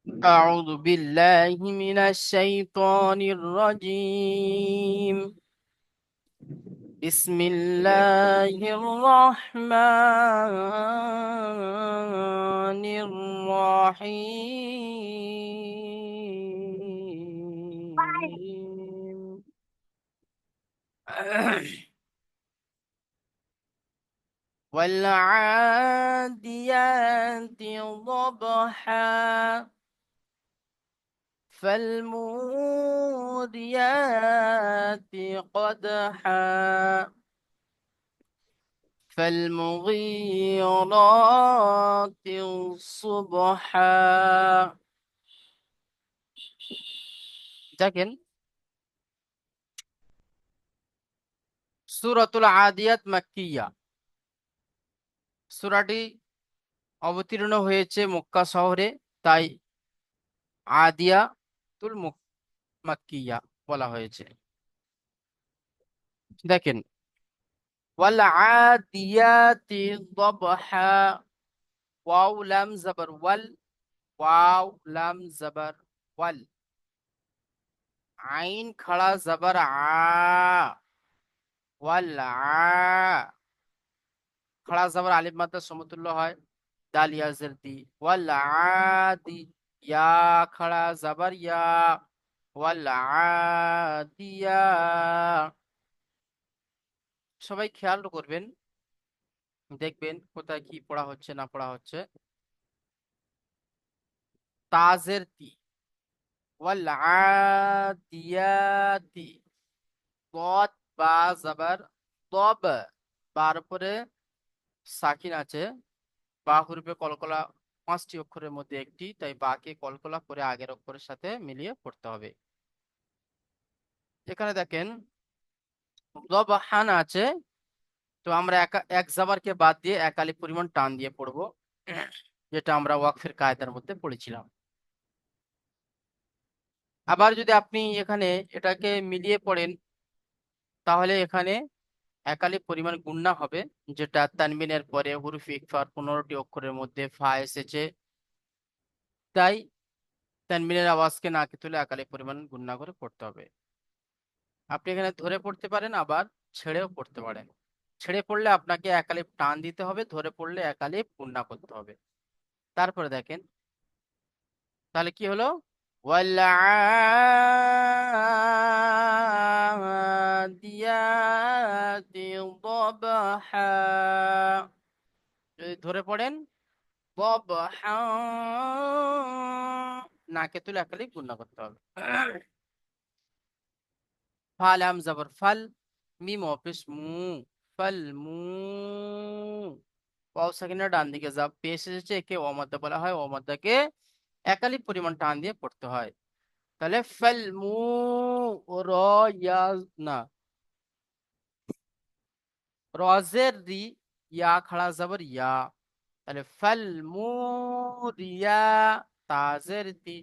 أعوذ بالله من الشيطان الرجيم. بسم الله الرحمن الرحيم. والعاديات ضبحا فالموريات قدحا فالمغيرات صبحا. দেখেন, সূরাতুল আদিয়াত মাক্কিয়া। সূরাটি অবতীর্ণ হয়েছে মক্কা শহরে, তাই আদিয়াতুল মাক্কিয়া বলা হয়েছে। দেখেন, ওয়াল আদিয়াতি দবহা, ওয়াও লাম জবর ওয়াল, ওয়াও লাম জবর ওয়াল, আইন খাড়া জবর আ, ওয়াল আ, খাড়া জবর আলিফ মাদ্দা সমতুল্য হয়, দাল ইয়া জের দি। ওয়াল আদি, ইয়া খাড়া জবর ইয়া, ওয়াল আদিয়া। সবাই খেয়াল করবেন, দেখবেন কোথায় কি পড়া হচ্ছে না পড়া হচ্ছে। তাজের তি, ওয়াল আদিয়াতি, দত বা জবর তব, বার উপরে সাকিন আছে, বা হরফে কলকলা পাঁচটি অক্ষরের মধ্যে একটি, তাই বাকে কলকলা করে আগের অক্ষরের সাথে মিলিয়ে পড়তে হবে। এখানে দেখেন হান আছে, তো আমরা এক জাবারকে বাদ দিয়ে এক আলিফ পরিমাণ টান দিয়ে পড়বো, যেটা আমরা ওয়াকফের কায়দার মধ্যে পড়েছিলাম। আবার যদি আপনি এখানে এটাকে মিলিয়ে পড়েন, তাহলে এখানে এক আলিফ পরিমাণ গুণনা হবে, যেটা তানবিনের পরে হুরুফ ইকফার 15টি অক্ষরের মধ্যে ফা এসেছে, তাই তানবিনের আওয়াজকে নাকে তুলে এক আলিফ পরিমাণ গুণনা করে পড়তে হবে। আপনি এখানে ধরে পড়তে পারেন, আবার ছেড়েও পড়তে পারেন। ছেড়ে পড়লে আপনাকে এক আলিফ টান দিতে হবে, ধরে পড়লে এক আলিফ গুণনা করতে হবে। তারপরে দেখেন, তাহলে কি হলো, ওয়াল আদিয়াতি দবহা, যদি ধরে পড়েন দবহা, নাকে তুলে এক আলিফ গুণনা করতে হবে। ফাল আম জবর ফাল, মিম অফিস মু, ফাল মু, ওয়াও সাকিনের ডান দিকে যা পেশ এসেছে একে অমাদ্দা বলা হয়, অমাদ্দাকে একালি পরিমাণ টান দিয়ে পড়তে হয়। তাহলে ফাল মু, র ইয়া না, রজের রি, ইয়া খাড়া জবর ইয়া, তাহলে ফাল মু রিয়া, তাজের তি,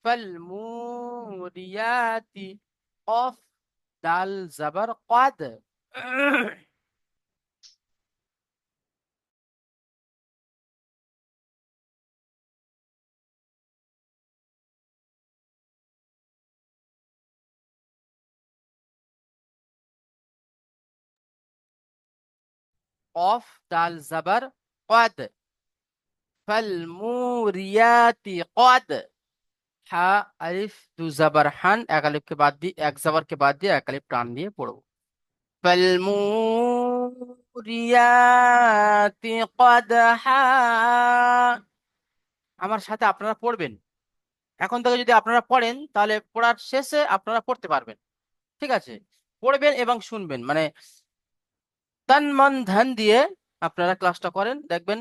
ফাল মু রিয়াতি, অফ দাল জবর কদ। অফ দাল জবর কদ, ফালমুরিয়াতি কদ, হা আলিফ দু জবর হান, এক আলিফকে বাদ দিয়ে এক জবরকে বাদ দিয়ে এক আলিফ টান দিয়ে পড়বো। ফালমুরিয়াতি কদহা। আমার সাথে আপনারা পড়বেন, এখন থেকে যদি আপনারা পড়েন তাহলে পড়ার শেষে আপনারা পড়তে পারবেন। ঠিক আছে, পড়বেন এবং শুনবেন, মানে তন মন ধ্যান দিয়ে আপনারা ক্লাসটা করেন, দেখবেন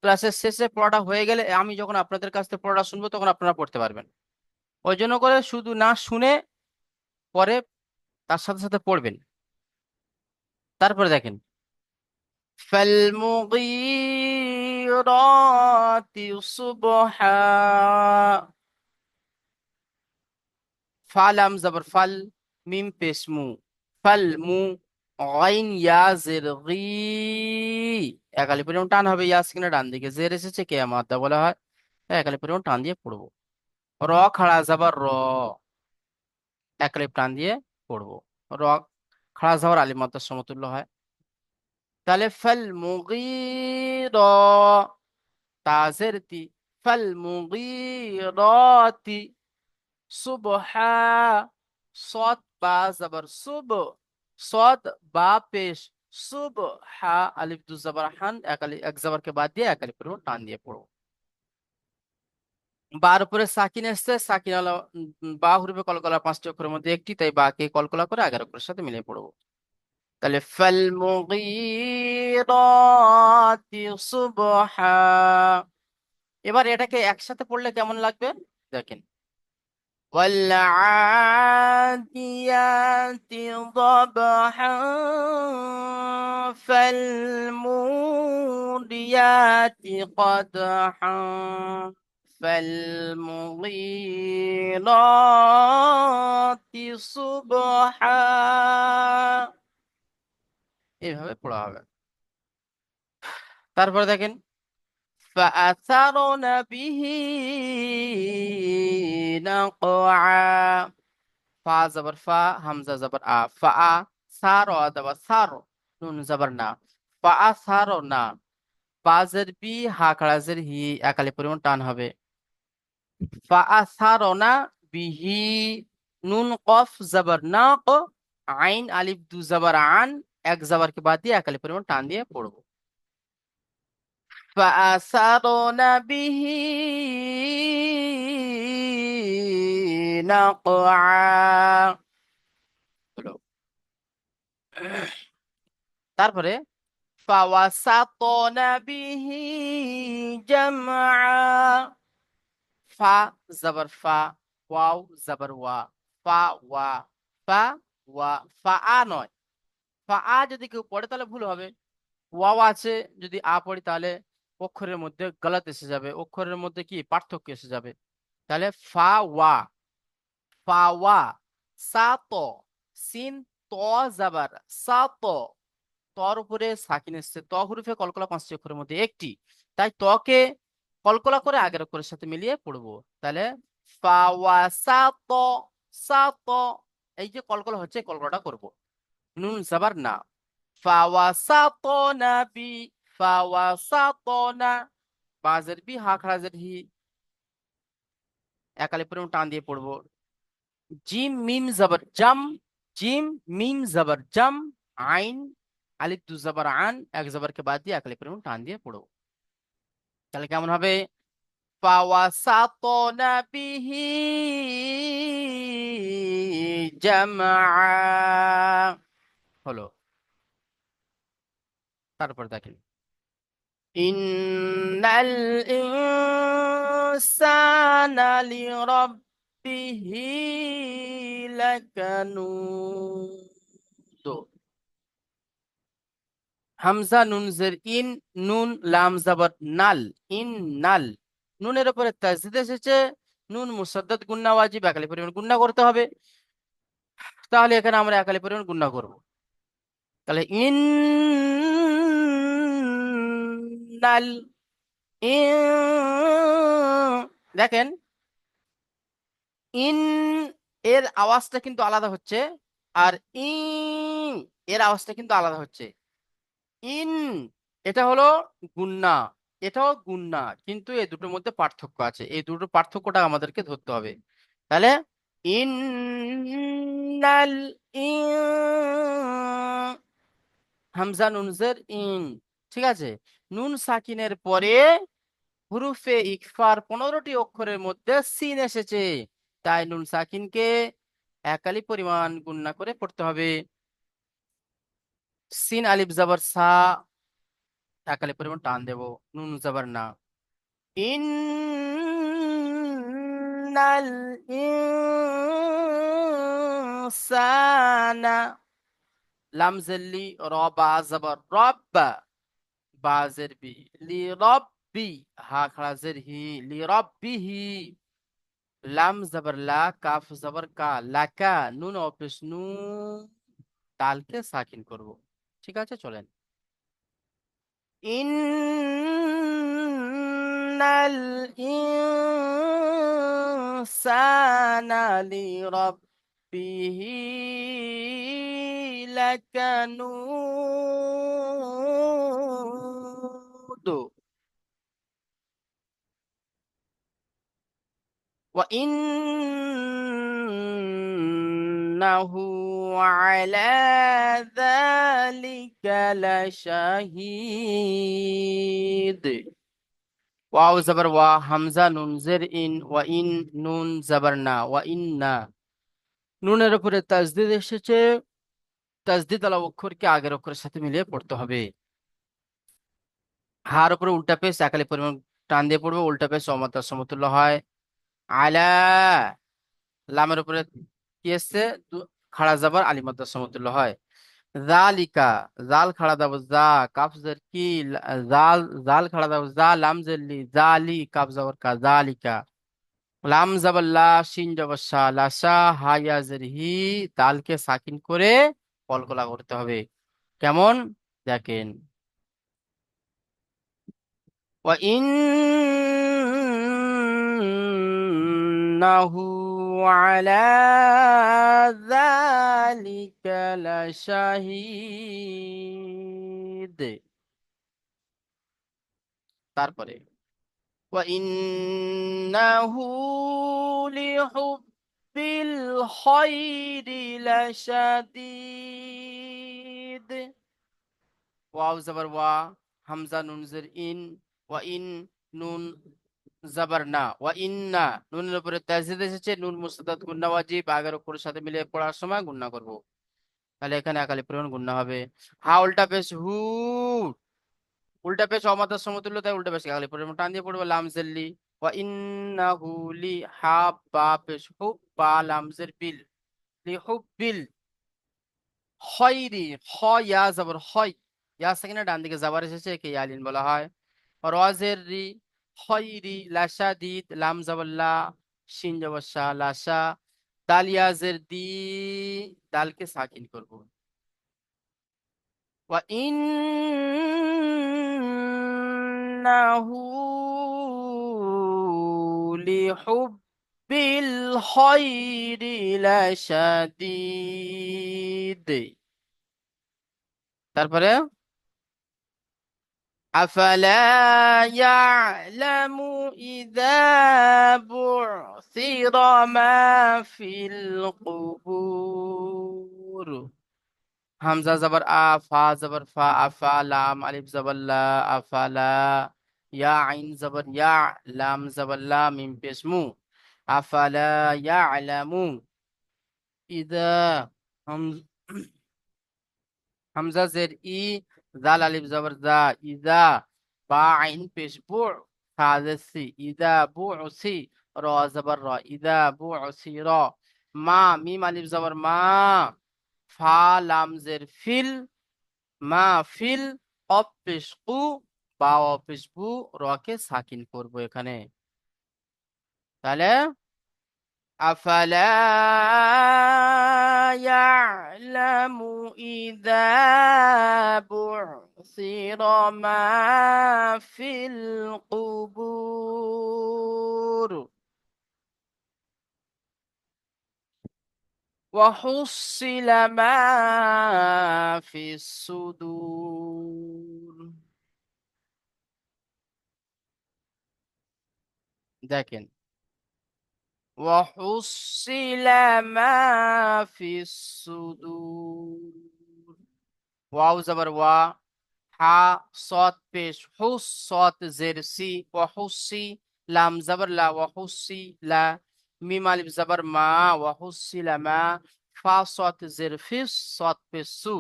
ক্লাসের শেষে পড়াটা হয়ে গেলে আমি যখন আপনাদের কাছ থেকে পড়াটা শুনবো তখন আপনারা পড়তে পারবেন। ওই জন্য করে শুধু না শুনে পরে তার সাথে সাথে পড়বেন। তারপরে দেখেন, ফালমুগীরাতি সুবহা, ফালাম জবর ফাল, মিম পেশ মু, ফাল মু, গাইন ইয়া জের গি, একালি পরিমাণ টান হবে, ইয়া সেখানে ডান দিকে, জের এসেছে কে মাদ্দা বলা হয়, তাই একালি পরিমাণ টান দিয়ে পড়বো। র খাড়া যাবার র, একালি টান দিয়ে পড়বো। র খাড়া যাবার আলিফ মাদ্দার সমতুল্য হয়। তাহলে ফাল মুগীর, তাজের তি, ফাল মুগীরাতি সুবহা, সদ বা জবর সুব, সদ বা পেশ, সুব হা আলিফ দু জবর হান, এক জবরকে বাদ দিয়ে একালি পরিমাণ টান দিয়ে পড়ো। বার উপরে সাকিন এসছে, সাকিন আলা বা হুরফে কলকলা পাঁচটি অক্ষরের মধ্যে একটি, তাই বাকে কলকলা করে আগের অক্ষরের সাথে মিলিয়ে পড়বো। তাহলে ফাল মুগীরাতি সুবহা। এবার এটাকে একসাথে পড়লে কেমন লাগবে দেখেন, والعاديات ضبحا فالموريات قدحا فالمغيرات صبحا। এইভাবে পড়া হবে। তারপরে দেখেন فأثرن به نقعا, ফা জবর ফা, হামজা জবর আ, ফা আ, সার অথবা সার, নুন জবর না, ফা আ সার না, বাজের বি, হা খাড়াজের হি, একালি পরিমাণ টান হবে। ফা আ সার না বিহি, নুন কফ জবর না ক, আইন আলিফ দু জবর আন, এক জবরকে বাদ দিয়ে একালি পরিমাণ টান দিয়ে পড়বো। فأثرن به نقعا হলো। তারপরে فوسطن به جمعا, ফা জবর ফা, ওয়াও জবর ওয়া, ফা ওয়া, ফা ওয়া, ফা আ নয়, ফা আ যদি কেউ পড়ে তাহলে ভুল হবে। ওয়াও আছে, যদি আ পড়ি তাহলে অক্ষরের মধ্যে গলত এসে যাবে, অক্ষরের মধ্যে কি পার্থক্য এসে যাবে। তাহলে ফা ওয়া, ফা ওয়া, সা ত, সিন ত জাবার সা ত, তর উপরে সাকিন এসছে, ত হুরুফে কলকলা পাঁচটি অক্ষরের মধ্যে একটি, তাই তকে কলকলা করে আগের অক্ষরের সাথে মিলিয়ে পড়বো। তাহলে ফা ওয়া সা ত, সা ত, এই যে কলকলা হচ্ছে এই কলকলাটা করবো। নুন জাবার না, ফা ওয়া সা ত না বি, ফা ওয়া সা ত না, বাজের বি, হা খারাজের হি, একালি পরিমাণ টান দিয়ে পড়বো। জিম মিম জবর জাম, জিম মিম জবর জাম, আইন আলিফ দু জবর আন, এক জবরকে বাদ দিয়ে একালি পরিমাণ টান দিয়ে পড়ো। তাহলে কেমন হবে, ফাওয়াসাতনা বিহি জামআ হলো। তারপর দেখেন ইন্নাল ইনসানা লিরাব্বিহি লাকানুদ, হামজা নুন জের ইন, নুন লাম জবর নাল, ইন নাল, নুনের উপরে তাসদীদ এসেছে, নুন মুসাদ্দাদ গুন্না ওয়াজিব, একালি পরিমাণ গুন্না করতে হবে। তাহলে এখানে আমরা একালি পরিমাণ গুন্না করব। তাহলে ইন নাল, দেখেন ইন এর আওয়াজটা কিন্তু আলাদা হচ্ছে, আর ই এর আওয়াজটা কিন্তু আলাদা হচ্ছে। ইন এটা হলো গুন্না, এটাও গুন্না, কিন্তু এই দুটোর মধ্যে পার্থক্য আছে, এই দুটো পার্থক্যটা আমাদেরকে ধরতে হবে। তাহলে ইন্নাল ইন, হামজা নুনজের ইন, ঠিক আছে। নুন সাকিনের পরে হুরুফে ইকফার 15টি অক্ষরের মধ্যে সিন এসেছে, তাই নুন সাকিনকে একালি পরিমাণ গুণনা করে পড়তে হবে। সিন আলিফ জবর সা, একালি পরিমাণ টান দেব, নুন জবর না। ইন্নাল ইনসানা, লাম জেল্লি, র বা জবর রব্বা, বা জের বি, লি রব্বি, হা খাড়া জের হি, লি রব্বিহি, লাম জবর লা, কাফ জবর কা, লাকা, নুন অপেশ নু, দালকে সাকিন করব। ঠিক আছে, চলেন। ইন্নাল ইনসানা লিরাব্বিহি লাকানুদ ওয়া ইন্নাহু আলা যালিকা লাশাহীদ। ওয়াও জবর ওয়া, হামজা নুন জের ইন, ওয়া ইন নুন জবর না, ওয়া ইন্না নুনের উপরে তাজদিদ এসেছে। তাজদিদ আলা অক্ষরকে আগের অক্ষরের সাথে মিলিয়ে পড়তে হবে। হার উপরে উল্টা পেশ একালি পরিমাণ টান দিয়ে পড়বে, উল্টা পেশ অমাতার সমতুল্য হয়। আলা, লামের উপরে কি এসছে? খাড়া জাবার আলিমাতার সমতুল্য হয়। জালিকা, জাল খাড়া দাও জা, কাফ জের কি, জাল, জাল খাড়া দাও জা, লাম জের লি, জালি, কাফ জবর কা, জালিকা। লাম জবর লা, শিন জবর শা, লাশা, হা ইয়া জের হি, দালকে সাকিন করে কলকলা করতে হবে। কেমন? দেখেন, ওয়া ইন্নাহু আলা যালিকা লাশাহীদ। তারপরে ওয়া ইন্নাহু লিহুব্বিল খায়রি লাশাদীদ। ওয়াও জবর ওয়া, হামজা নুন জের ইন, ওয়া ইন নুন জবর না, ওয়া ইন্না নুনের উপরে তাজদীদ এসেছে, নুন মুসাদ্দাদ গুন্না ওয়াজিব, আগের অক্ষরের সাথে মিলিয়ে পড়ার সময় গুন্না করব। তাহলে এখানে একালি পরিমাণ গুন্না হবে। হা উল্টা পেশ হু, উল্টা পেশ অমাতার সমতুল্য, তাই উল্টা পেশ একালি পরিমাণ টান দিয়ে পড়বে। লাম জের লি, ওয়া ইন্নাহু লি, হা বা পেশ হু, বা লাম জের বিল, লি হুব্বিল খয়রি, খ ইয়া জবর হয়, ইয়া সেখানে ডান দিকে জাবার এসেছে, একে ইয়ালিন বলা হয়। রজের রি, খয়রি লাশাদিদ, লাম জবর লা, শিন জবর শা, লাশা, দাল ইয়াজের দি, দালকে সাকিন করব। ওয়া ইন্নাহু লিহুব্বিল খয়রি লাশাদীদ। তারপরে أفلا يعلم إذا بعثر ما في القبور. হামজা জবর আ, ফা জবর ফা, আফা, লাম আলিফ জবর লা, আফালা, ইয়া আইন জবর ইয়া, লাম জবর লা, মিম পেশ মু, আফালা ইয়ালামু। ইদা, হামজা জের ই, জাল আলিফ জবর জা, ইজা, বা আইন পেশ বু, সাজেসি, ইদা বু সি, র জবর র, ইদা বু সি র, মা মিম আলিফ জবর মা, ফা লাম জের ফিল, মা ফিল, অফ পেশ কু, বা অফ পেশ বু, র কে সাকিন করব এখানে। তাহলে أفلا يعلم إذا بعثر ما في القبور وحصل ما في الصدور। দেখেন, وحصل ما في الصدور। ওয়াও জবর ওয়া, হা সদ পেশ হুস, সদ জের সি, ওয়া হুসি, লাম জবর লা, ওয়া হুসি লা, মিম আলিফ জবর মা, ওয়া হুসিলা মা, ফা সদ জের ফিস, সদ পেশ সু,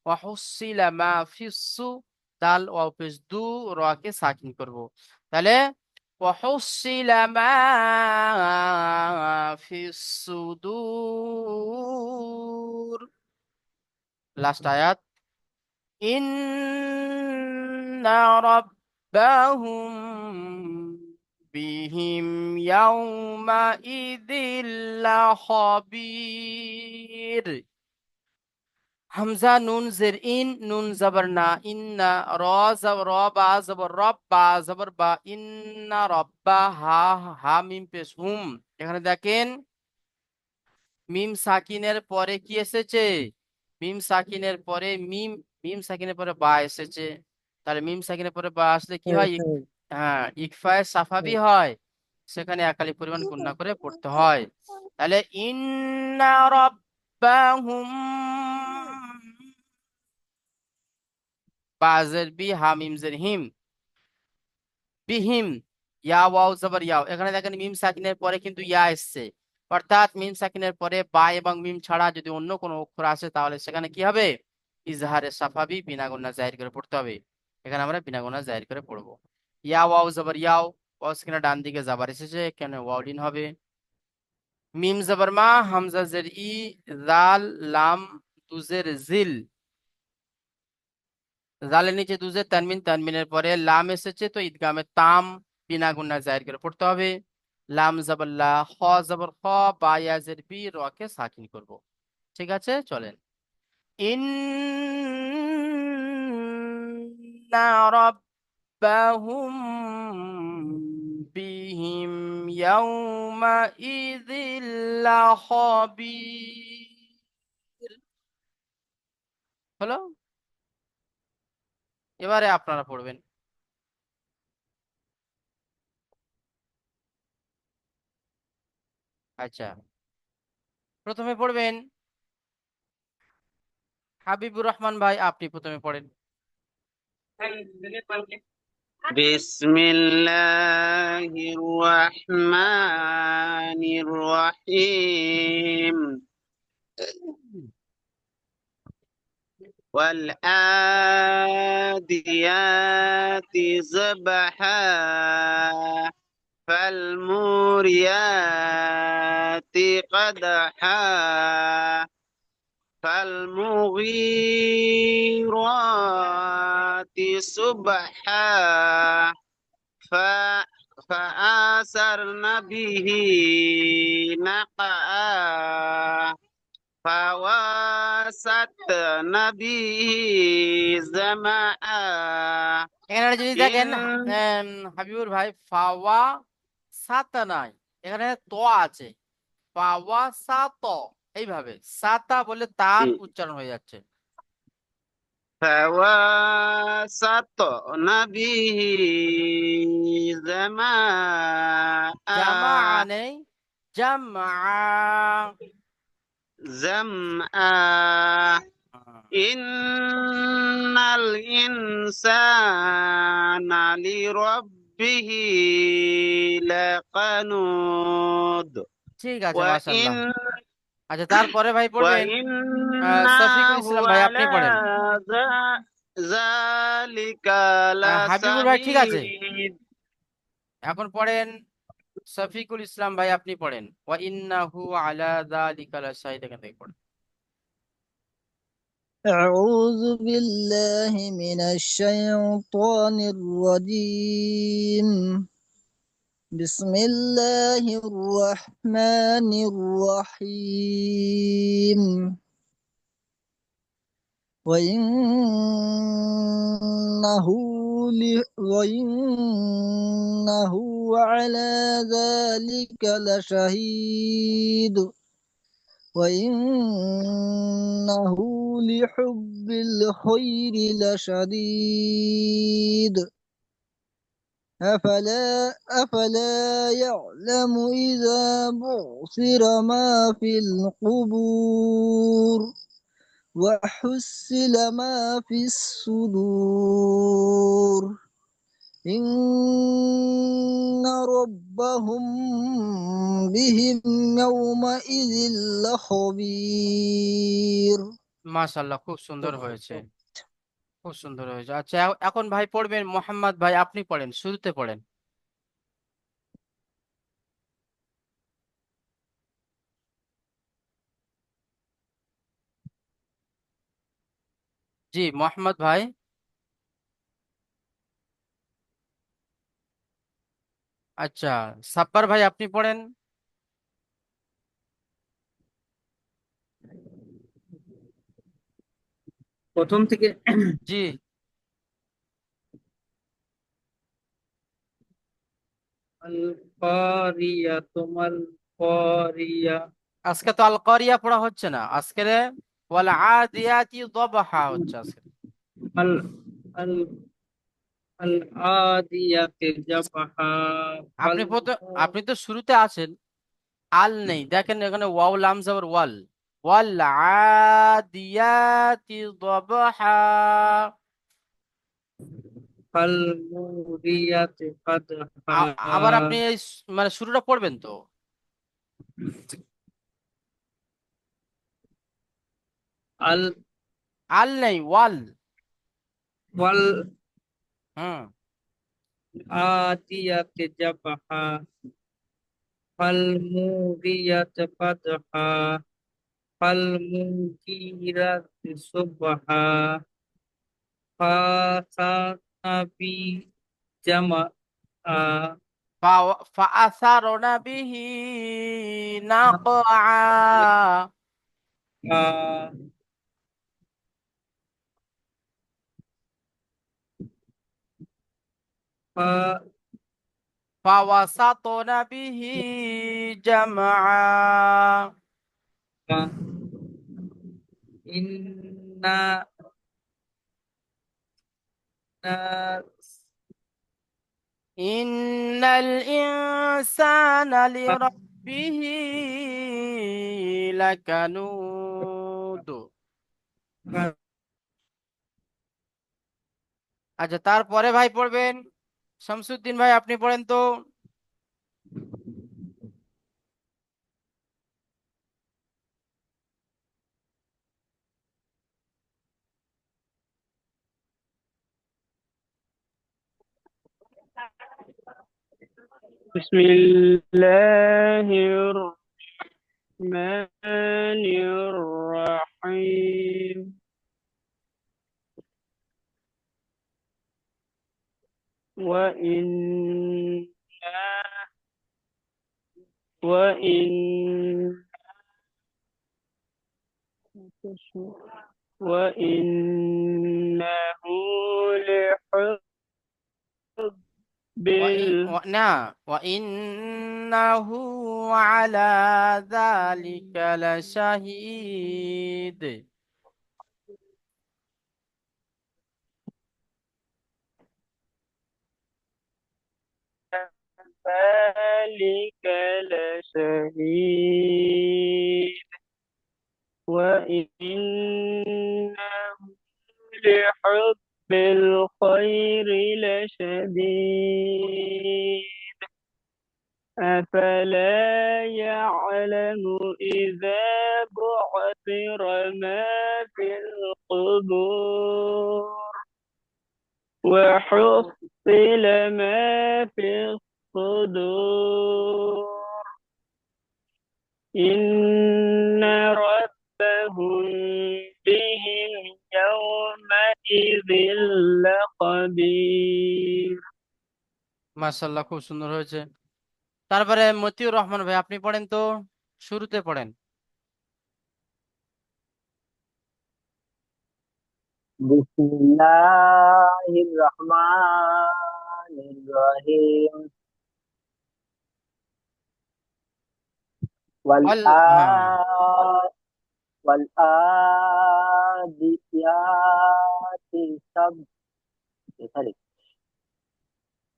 ওয়া হুসিলা মা ফিসু, দাল ওয়া পেশ দু, র কে সাকিন করব। তাহলে ওয়া হুসিলা মা ফিস সুদূর। লাস্ট আয়াত, إن ربهم بهم يومئذ لخبير। হামজা নুন জের ইন, নুন জবর না, ইন্না। র জবর র, বা জবর রব, বা জবর বা, ইন্না রব্বা। হা, হা মিম পেশ হুম। এখানে দেখেন মিম সাকিনের পরে কি এসেছে? মিম সাকিনের পরে মিম, মিম সাকিনের পরে বা এসেছে। তাহলে মিম সাকিনের পরে বা আসলে কি হয়? হ্যাঁ, ইকফায়ে সাফাবি হয়। সেখানে একালি পরিমাণ গুণনা করে পড়তে হয়। তাহলে ইন্না রাব্বাহুম, বাজের বি, হামিম জের হিম, বিহিম। ইয়া ওয়াও জবর ইয়াও। এখানে দেখেন মিম সাকিনের পরে কিন্তু ইয়া এসছে, অর্থাৎ মিম সাকিনের পরে বা এবং মিম ছাড়া যদি অন্য কোনো অক্ষর আসে তাহলে সেখানে কি হবে? ইজহারে সাফাবি বিনা গুণা জাহির করে পড়তে হবে। এখানে আমরা বিনা গুণা জাহির করে পড়বো। ইয়া ওয়াও জবর ইয়াও, ওয়াও সেখানে ডান দিকে জাবার এসেছে, এখানে ওয়াউলিন হবে। মিম জবর মা, হামজা জের ই, জাল লাম দুজের জিল। জালের নিচে দুজের তানমিন, তানমিনের পরে লাম এসেছে, তো ঈদগামে তাম বিনা গুণা জাহির করে পড়তে হবে। লাম জবর লা, খ জবর খ, বা ইয়া জের বি, র কে সাকিন করব। ঠিক আছে, চলেন। ইন্না রাব্বাহুম বিহিম ইয়াউমা ইযিল লাখাবীর। হলো, এবারে আপনারা পড়বেন। আচ্ছা, প্রথমে পড়বেন হাবিবুর রহমান ভাই, আপনি প্রথমে পড়েন। بسم الله الرحمن الرحيم والعاديات ضبحا فالموريات قدحا فالمغيرات صبحا ف... فآثرن به نقعا فواسطن به جمعا এখানে যদি দেখেন إن হাবিবুর ভাই, ফাওয়া সাতা নাই, এখানে ত আছে। ফাওয়া সাত, এইভাবে সাতা বলে তার উচ্চারণ হয়ে যাচ্ছে। فواسطن به জামা جمعا নেই, জামা। جمعا إن الإنسان لربه لقنود ঠিক আছে, মাশাল্লাহ। وإن আচ্ছা, তারপরে ভাই পড়বেন শফিকুল وإنه ইসলাম ভাই, আপনি على পড়েন। ذلك হাবিবুর ভাই ঠিক আছে, لشهيد এখন পড়েন শফিকুল ইসলাম ভাই, আপনি পড়েন। ওয়া ইন্নাহু আলা যালিকা লাশাহিদ, এখান থেকে পড়েন। أعوذ بالله من الشيطان الرجيم بسم الله الرحمن الرحيم وإنه وإنه على ذلك لشهيد وإنه لحب الخير لشديد أفلا يعلم إذا بعثر ما في القبور وحصل ما في الصدور إن ربهم بهم يومئذ لخبير মাশাল্লাহ, খুব সুন্দর হয়েছে, খুব সুন্দর হয়েছে। আচ্ছা, এখন ভাই পড়বেন মোহাম্মদ ভাই, আপনি পড়েন, শুরুতে পড়েন। জি মোহাম্মদ ভাই। আচ্ছা, সাব্বার ভাই, আপনি পড়েন। প্রথম থেকে জি, আল কারিয়া তোমাল কারিয়া আজকে তো আল কারিয়া পড়া হচ্ছে না, আজকে ওয়াল আদিয়াতি দবহা হচ্ছে আজকে। আল আল আল আদিয়াতে জাবাহা ফাল আপনি প্রথম, আপনি তো শুরুতে আছেন, আল নেই, দেখেন এখানে ওয়াও লাম জাবার ওয়াল, ওয়াল আদিয়াতি দবহা। ফাল মুরিয়াতে কাদহা আবার আপনি এই মানে শুরুটা পড়বেন তো, আল আল নেই, ওয়াল। ওয়াল হুম, আদিয়াতে জাবাহা ফাল মুরিয়াতে কাদহা ফাল মুগিরাতে সুবহা ফাসাবি জামা فأثرن به نقعا فوسطن به جمعا ইন্না إن الإنسان لربه لكنود। আচ্ছা, তারপরে ভাই পড়বেন শামসুদ্দিন ভাই, আপনি পড়েন তো। بسم الله الرحمن الرحيم وإن وإن وإنه لحب نعم، وإنه على ذلك لشهيد. ذلك لشهيد وإنه لحب الخير لشديد أفلا يعلم إذا بعثر ما في القبور وحصل ما في الصدور إن ربهم بهم يومئذ لخبير মাশাআল্লাহ, খুব সুন্দর হয়েছে। তারপরে মতিউর রহমান ভাই, আপনি পড়েন তো, শুরুতে পড়েন। بسم الله الرحمن الرحيم হ্যাঁ, والآديات sorry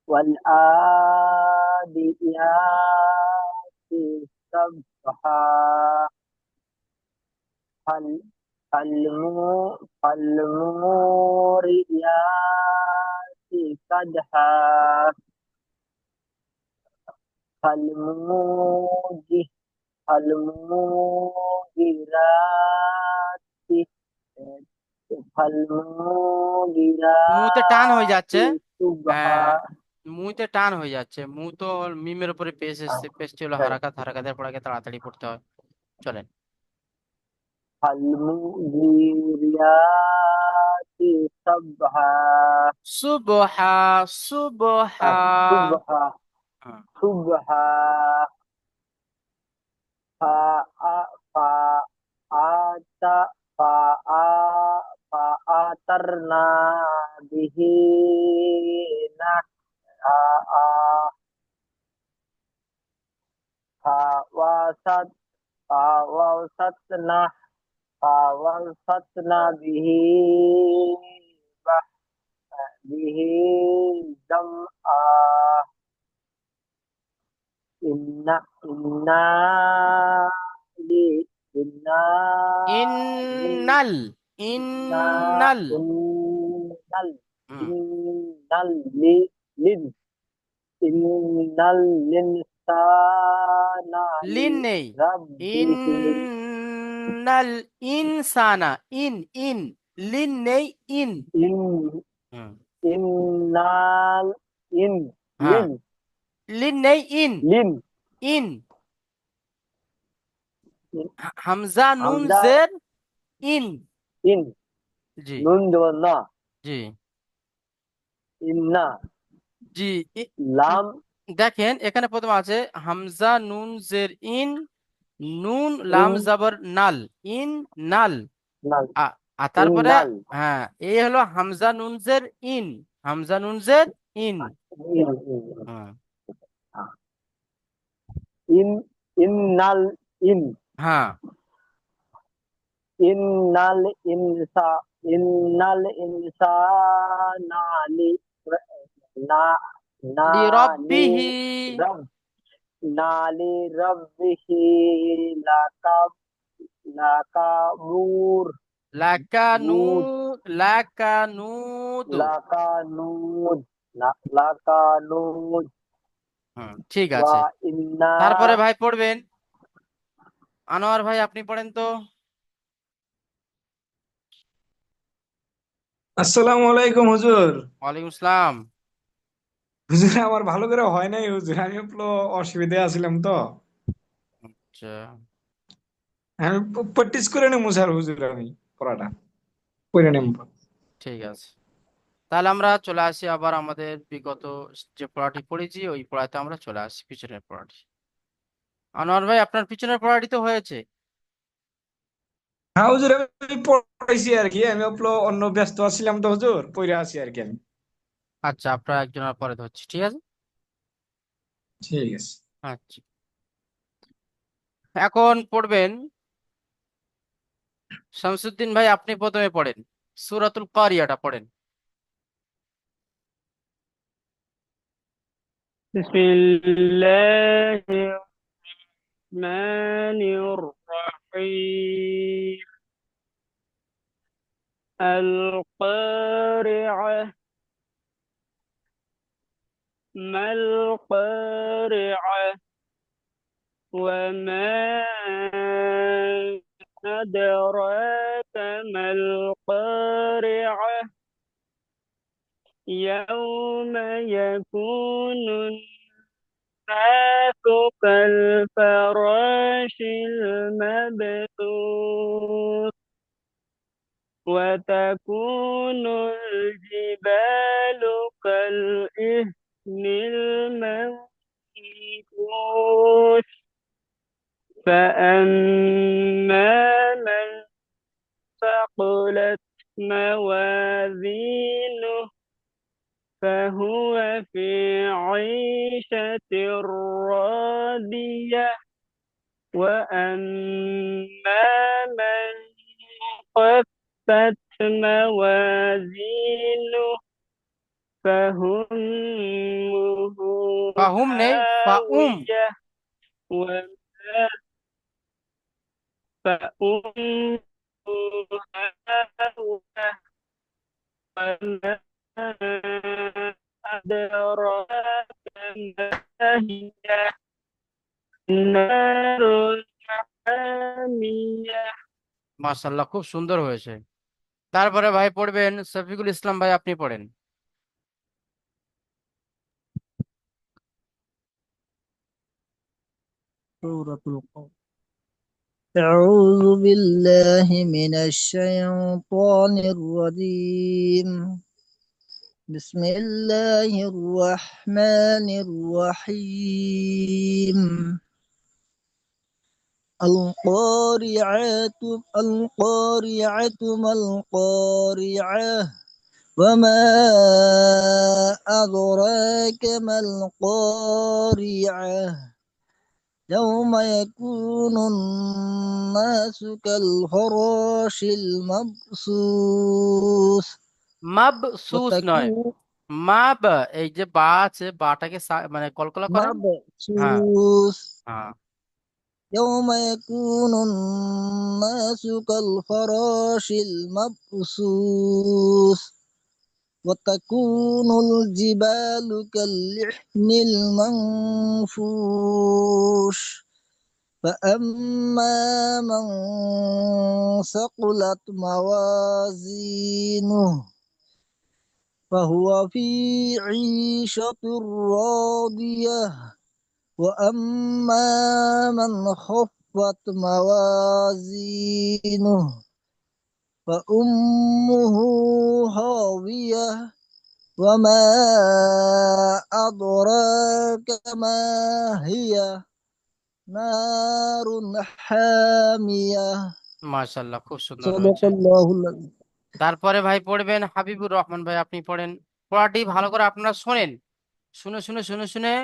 والآديات صبحا فال- فالموريات قدحا فالموج- فالموغرات মুতে টান হয়ে فالموغرات যাচ্ছে। صبحا মুতে টান হয়ে যাচ্ছে, মু তো মিমের উপরে পেশ এসছে, পেশটি হলো হারাকাত, হারাকাতের পড়াকে তাড়াতাড়ি পড়তে হয়। চলেন। فالمغيرات صبحا সুবহা, সুবহা। الصبح হ্যাঁ, صبحا فا فا فا فواترنا به نحاء فوسط فوسطنا فوسطنا به جمعا إنا لي إنا ইন্নাল إنا ইন্নাল হুম إنال لين إنال الإنسان লিন নেই لربه ইন্নাল ইনসানা ইন লিন নেই ইন إن হুম إنال إن হ্যাঁ لين লিন নেই ইন لين ইন হামজা নুন حمزة জের ইন إن জি نون جوانا জি إنا জি لام দেখেন এখানে প্রথম আছে হামজা নুন জের ইন নুন লাম إن জাবর নাল ইন নাল نال তারপরে إنال হ্যাঁ এই হলো হামজা নুন জের ইন হামজা নুন জের ইন إن হ্যাঁ إن إنال إن হ্যাঁ إنال إنسان نا نالي লিরব্বিহি رب نالي ربه لكب لكبور লাকানু نود লাকানুদ لكنود لكنود ঠিক আছে وإنا তারপরে ভাই পড়বেন আনোয়ার ভাই আপনি পড়েন তো আসসালামু আলাইকুম হুজুর। ওয়ালাইকুম আসসালাম হুজুর আমার ভালো করে হয় নাই হুজুর, আমি একটু অসুবিধায় আছিলাম তো। আচ্ছা আমি প্র্যাকটিস করে নেবো স্যার হুজুর, আমি পড়াটা পড়ে নেব। ঠিক আছে তাহলে আমরা চলে আসি আবার আমাদের বিগত যে পড়াটি পড়েছি ওই পড়াতে আমরা চলে আসি পিছনের পড়াটি আনোয়ার ভাই আপনার পিছনের পড়াটি তো হয়েছে হ্যাঁ হুজুর, আমি পড়াইছি আর কি, আমি একটু অন্য ব্যস্ত আছিলাম তো হুজুর, পড়ে আছি আর কি আমি। আচ্ছা আপনার একজনের পরে ধরছি ঠিক আছে ঠিক আছে। আচ্ছা এখন পড়বেন শামসুদ্দিন ভাই আপনি প্রথমে পড়েন সূরাতুল কারিয়াটা পড়েন بسم الله الرحمن الرحيم القارعة ما القارعة وما أدراك ما القارعة يوم يكون الناس كالفراش المبثوث وتكون الجبال كالإهن المنفوش فأما من ثقلت موازينه فهو في عيشة راضية وأما من خفت موازينه فأمه ফাহুম নেই ফাউম هاوية وما فأمه هاوية وما أدراك ما هي نار حامية মাশাআল্লাহ খুব সুন্দর হয়েছে তারপরে ভাই পড়বেন শফিকুল ইসলাম ভাই আপনি পড়েন سورة القمر. أعوذ بالله من الشيطان الرجيم. بسم الله الرحمن الرحيم. القارعة القارعة ما القارعة وما أدراك ما القارعة يوم يكون الناس كالفراش المبثوث মাবসুস নয়, وتكون মাব, এই যে বা আছে, বাটাকে মানে কলকলা করেন। হ্যাঁ, مبثوث হ্যাঁ, يوم يكون الناس كالفراش المبثوث وتكون الجبال كالعهن المنفوش فأما من ثقلت موازينه فهو في عيشة راضية وأما من خفت موازينه فأمه هاوية وما أدراك ما هي نار حامية মাশাআল্লাহ, খুব সুন্দর صدق হয়েছে। الله العظيم তারপরে ভাই পড়বেন হাবিবুর রহমান ভাই, আপনি পড়েন। পড়াটি ভালো করে আপনারা শোনেন, শুনে শুনে শুনে শুনে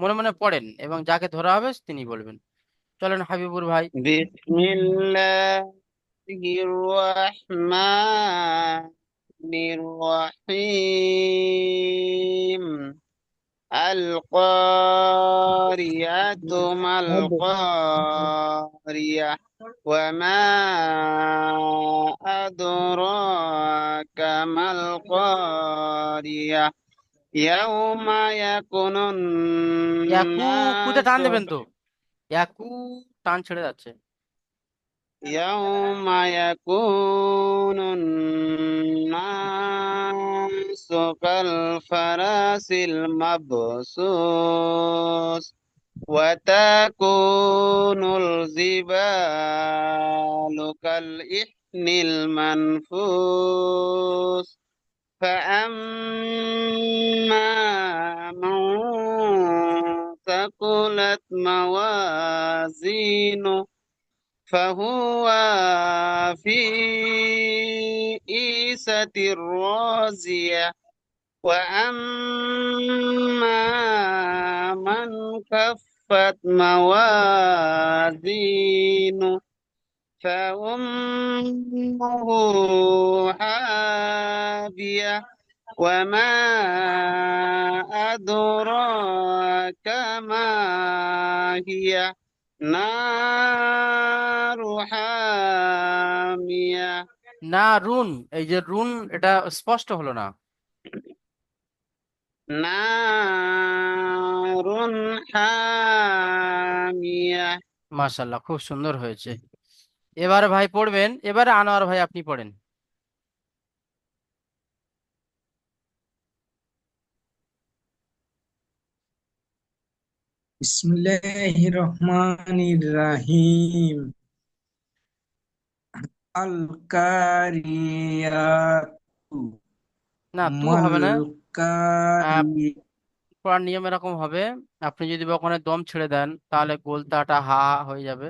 মনে মনে পড়েন, এবং যাকে ধরা হবে তিনি বলবেন। চলেন হাবিবুর ভাই। بسم الله الرحمن الرحيم القارية ما القارية وما أدراك ما القارية يوم يكون ইয়াকু, কুতে الناس টান দেবেন তো, ইয়াকু, টান ছেড়ে যাচ্ছে। يوم يكون الناس كالفراس المبثوث وتكون الجبال كالإحن المنفوس فأما من ثقلت موازينه فهو في عيشة راضية وأما من خفت موازينه فأمه حاوية وما أدراك ما هي نار حامية না রুন, এই যে রুন, এটা স্পষ্ট হলো না। نار حامية মাশাআল্লাহ, খুব সুন্দর হয়েছে। এবারে ভাই পড়বেন, এবারে আনোয়ার ভাই আপনি পড়েন। বিসমিল্লাহির রহমানির রাহিম। আল কারিয়াতু না, তু মাল হবে না। আহ, কারি পড়ার নিয়ম এরকম হবে, আপনি যদি বা ওখানে দম ছেড়ে দেন তাহলে গোলতাটা হা হয়ে যাবে।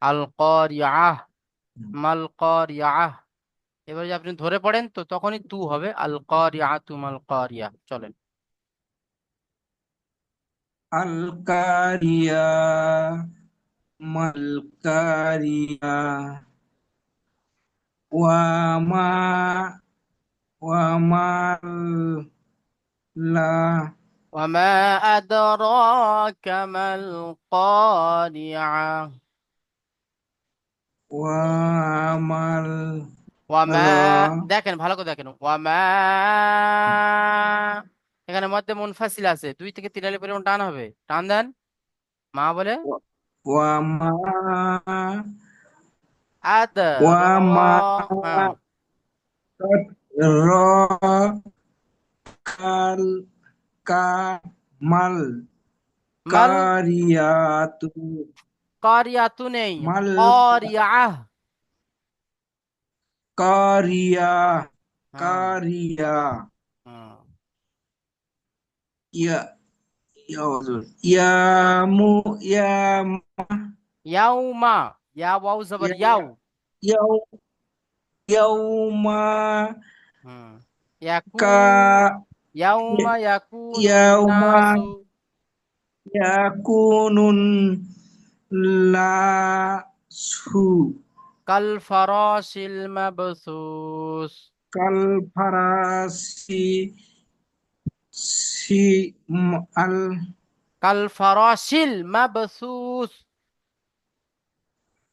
আল করিয়াহ, মাল করিয়াহ। এবার যদি আপনি ধরে পড়েন তো তখনই তু হবে, আল করিয়াতু মাল করিয়া। চলেন। আল কারিয়া মাল কারিয়া ওয়ামা ওয়ামাল লা وما أدراك ما القارعة ওয়ামাল ওয়ামা, রা দেখেন ভালো করে দেখেন, ওয়ামা, এখানে মধ্যে মুনফাসিল আছে, 2 থেকে 3 আলিফ পরিমাণ টান হবে, টান দেন, মা বলে ওয়ামা আদ, র, ওয়ামা হ্যাঁ, র কাল কামাল মাল, কারিয়াতু কারিয়াতু নেই, মাল কারিয়াহ, কারিয়া হ্যাঁ, কারিয়া হ্যাঁ, ইয়া ইয়া হুজুর ইয়ামু ইয়াম ইয়াউমা, ইয়া ওয়াও জবর ইয়া ইয়াও। ইয়াউ ইয়াউমা হুম ইয়াকু কা ইয়াউমা ইয়াকুনুন ইয়াউমা নাসু ইয়াকুনুন লাসু কাল ফারাশিল মাবসুস। কাল ফারাসি সি আল কাল ফারাশিল মাবসুস।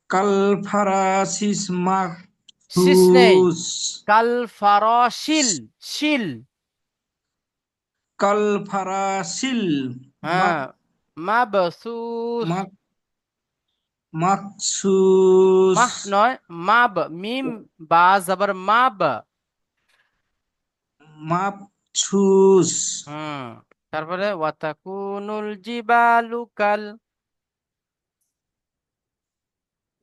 কাল ফারাসিস শিস নেই, মাকসুস কাল ফারাশিল শিল। কাল ফারাসিল হ্যাঁ মাবসুস। মাক মাকসুস মাহ নয়, মাব, মিম বা জবর মাব। মাবসুস তারপরে ওয়াতাকুনুল জিবালু কাল।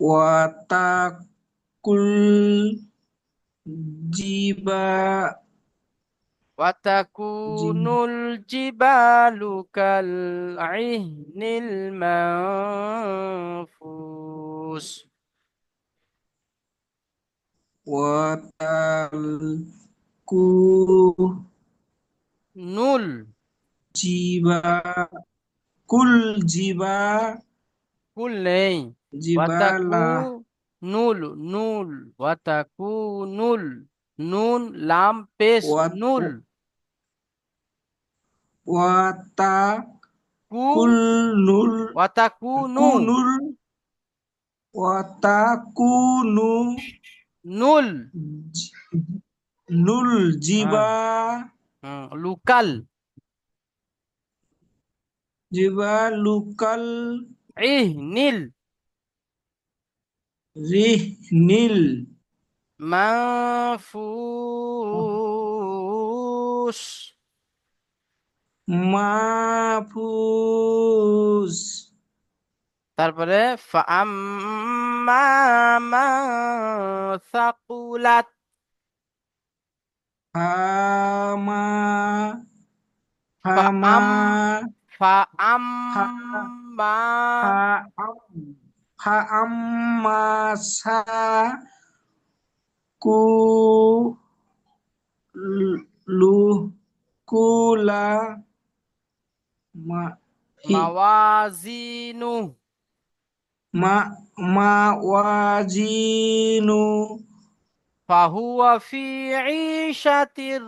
ওয়াতাকুল জিবা জিব ওয়াতাকুনুল জিবালু কাল ইহনিল মানফুস। ওয়াতাল কু নুল জিবা কুল জিবা কুল নেই, ওয়াতাকু জিবালা নুল নুল ওয়াতাকুনুল নুন লাম পেশ নুল ওয়াতা কু কুল নুল ওয়াতাকুনু কুনুল ওয়াতাকুনু নুল। জি- নুল হ্যাঁ জিবা লুকাল জিবা লুকাল নীল রিহ নীল মানফুস। মাহফুজ তারপরে ফাআম্মা মান সাকুলাত। হামা হামা ফাআম হা ফাআম্মা হাআম হাআম্মাসা কু লু কুলা মা হি মাওয়াজিনু মা মাওয়াজিনু ফাহুয়া ফি ঈশাতির